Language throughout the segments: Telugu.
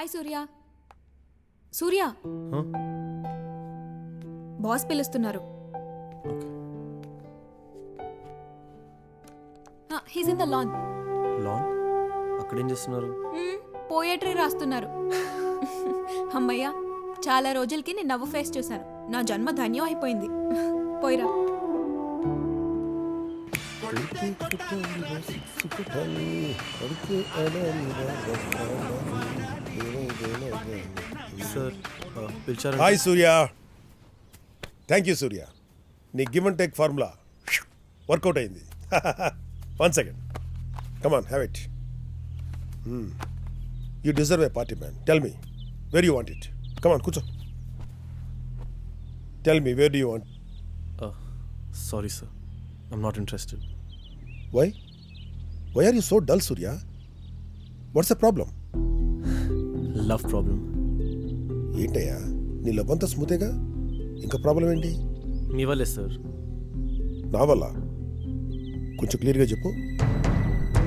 హాయ్ సూర్య. సూర్య, బాస్ పిలుస్తున్నారు. He's in the lawn. Lawn? అక్కడేం చేస్తున్నారు? పోయట్రీ రాస్తున్నారు. అమ్మయ్యా, చాలా రోజులకి నేను నవ్వు ఫేస్ చూశాను. నా జన్మ ధన్యం అయిపోయింది. పోయిరా. సార్ పిలిచారు. Hi Surya. Thank you Surya. నీ give and take formula work out అయింది. 1 second. Come on, have it. You deserve a party man. Tell me where you want it. Come on, కూర్చో. Tell me where do you want. Sorry sir, I'm not interested. Why are you so dull Surya? What's the problem? Love problem. ఏంటయ్యా, నీ లవ్ అంతా స్మూతేగా, ఇంకా ప్రాబ్లం ఏంటి? మీ వల్లే సార్. నా వల్ల? కొంచెం క్లియర్గా చెప్పు.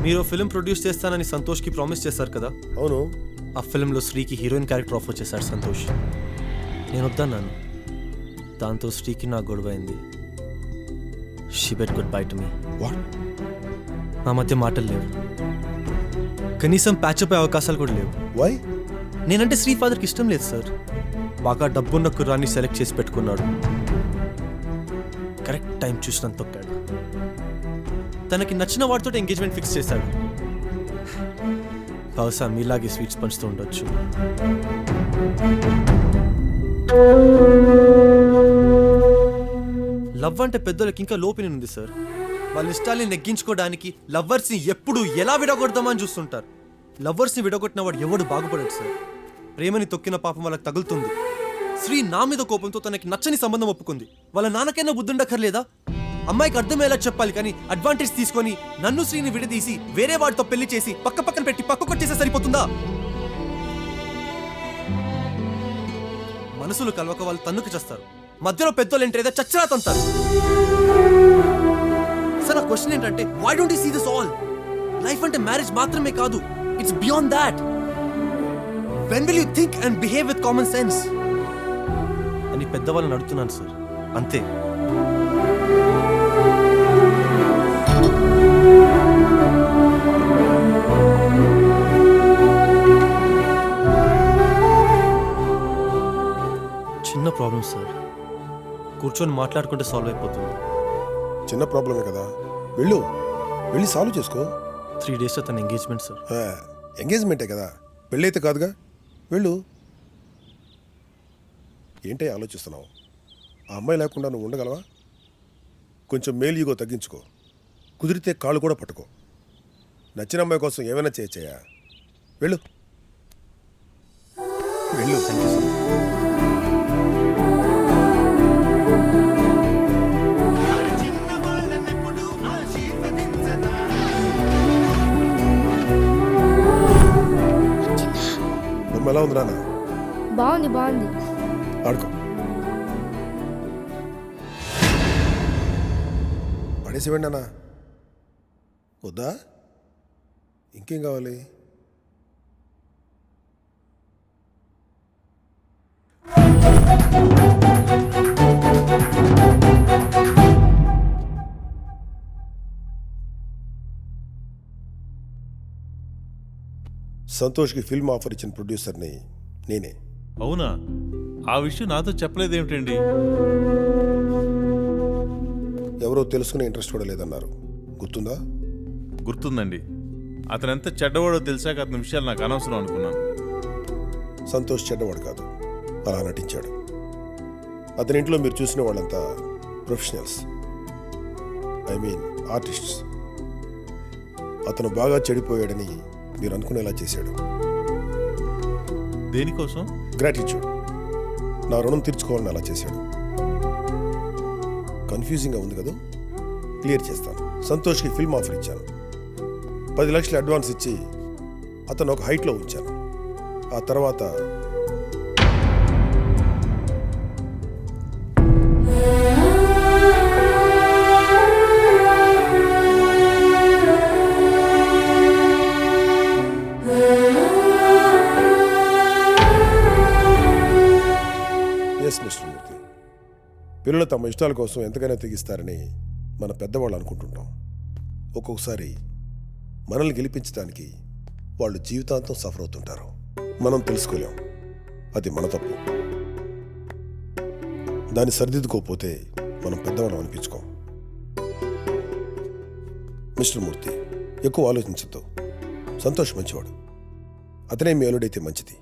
మీరు ఫిల్మ్ ప్రొడ్యూస్ చేస్తానని సంతోష్కి ప్రామిస్ చేశారు కదా. అవును. ఆ ఫిల్మ్లో శ్రీకి హీరోయిన్ క్యారెక్టర్ ఆఫర్ చేశాడు సంతోష్. నేను వద్దన్నాను. దాంతో శ్రీకి నా గొడవ అయింది. She bid goodbye to me. What? మా మధ్య మాటలు లేవు, కనీసం ప్యాచప్ అయ్యే అవకాశాలు కూడా లేవు. వై? నేనంటే శ్రీ ఫాదర్కి ఇష్టం లేదు సార్. బాగా డబ్బున్న కుర్రాన్ని సెలెక్ట్ చేసి పెట్టుకున్నాడు. కరెక్ట్ టైం చూసినంత తొక్కాడు. తనకి నచ్చిన వాడితో ఎంగేజ్మెంట్ ఫిక్స్ చేశాడు. బహుశా మీలాగే స్వీట్స్ పంచుతూ ఉండొచ్చు. లవ్ అంటే పెద్దోళ్ళకి ఇంకా లోపల ఉంది సార్. వాళ్ళ ఇష్టాల్ని నెగ్గించుకోవడానికి లవ్వర్స్ని ఎప్పుడు ఎలా విడగొడదామని చూస్తుంటారు. లవ్వర్స్ని విడగొట్టిన వాడు ఎవడు బాగుపడడు సార్. ప్రేమని తొక్కిన పాపం వాళ్ళకి తగులుతుంది. శ్రీ నా మీద కోపంతో తనకి నచ్చని సంబంధం ఒప్పుకుంది. వాళ్ళ నాన్నకైనా బుద్ధుండక్కర్లేదా? అమ్మాయికి అర్థమయ్యేలా చెప్పాలి, కానీ అడ్వాంటేజ్ తీసుకొని నన్ను శ్రీని విడదీసి వేరే వాడితో పెళ్లి చేసి పక్కన పెట్టి పక్క కొట్టేస్తే సరిపోతుందా? మనసులు కలవక వాళ్ళు తన్నుకు చేస్తారు. మధ్యలో పెద్దోళ్ళు ఏంటేదో చచ్చరా తంతారు. సార్, నా క్వశ్చన్ ఏంటంటే, why don't you see this all? Life అంటే మ్యారేజ్ మాత్రమే కాదు, it's beyond that. When will you think and behave with common sense అని పెద్దవాళ్ళని అడుగుతున్నాను సార్, అంతే. చిన్న ప్రాబ్లం సార్, కూర్చొని మాట్లాడుకుంటే సాల్వ్ అయిపోతుంది. చిన్న ప్రాబ్లమే కదా, వెళ్ళి సాల్వ్ చేసుకో. 3 days తన ఎంగేజ్మెంట్ సార్. ఎంగేజ్మెంటే కదా, పెళ్ళైతే కాదుగా. వెళ్ళు. ఏంటో ఆలోచిస్తున్నావు? ఆ అమ్మాయి లేకుండా నువ్వు ఉండగలవా? కొంచెం మేలు ఈగో తగ్గించుకో. కుదిరితే కాళ్ళు కూడా పట్టుకో. నచ్చిన అమ్మాయి కోసం ఏమైనా చేయచ్చయ్యా. వెళ్ళు. Thank you sir. బొమ్మ ఎలా ఉంది నాన్న? బాగుంది. ఆడుకో. పడేసివ్వండి అన్న. వద్దా? ఇంకేం కావాలి? సంతోష్కి ఫిల్మ్ ఆఫర్ ఇచ్చిన ప్రొడ్యూసర్ని నేనే. అవునా? ఆ విషయం నాతో చెప్పలేదేమిటండి? ఎవరో తెలుసుకునే ఇంట్రెస్ట్ కూడా లేదన్నారు, గుర్తుందా? గుర్తుందండి. అతను ఎంత చెడ్డవాడో తెలిసాక అతని విషయాలు నాకు అనవసరం అనుకున్నాను. సంతోష్ చెడ్డవాడు కాదు, అలా నటించాడు. అతని ఇంట్లో మీరు చూసిన వాళ్ళంతా ప్రొఫెషనల్స్, ఐ మీన్ ఆర్టిస్ట్స్. అతను బాగా చెడిపోయాడని మీరు అనుకునేలా చేశాడు. దేనికోసం? గ్రాటిట్యూడ్. నా రుణం తీర్చుకోవాలని అలా చేశాడు. కన్ఫ్యూజింగ్గా ఉంది కదా, క్లియర్ చేస్తాను. సంతోష్కి ఫిల్మ్ ఆఫర్ ఇచ్చాను. 10 లక్షలు అడ్వాన్స్ ఇచ్చి అతను ఒక హైట్లో ఉంచాను. ఆ తర్వాత పిల్లలు తమ ఇష్టాల కోసం ఎంతకైనా తెగిస్తారని మన పెద్దవాళ్ళు అనుకుంటుంటాం. ఒక్కొక్కసారి మనల్ని గెలిపించడానికి వాళ్ళు జీవితాంతం సఫర్ అవుతుంటారు. మనం తెలుసుకోలేం, అది మన తప్పు. దాన్ని సరిదిద్దుకోకపోతే మనం పెద్దవాళ్ళం అనిపించుకోం. మిస్టర్ మూర్తి, ఎక్కువ ఆలోచించద్దు. సంతోష్ మంచివాడు, అతనే మీ అల్లుడైతే మంచిది.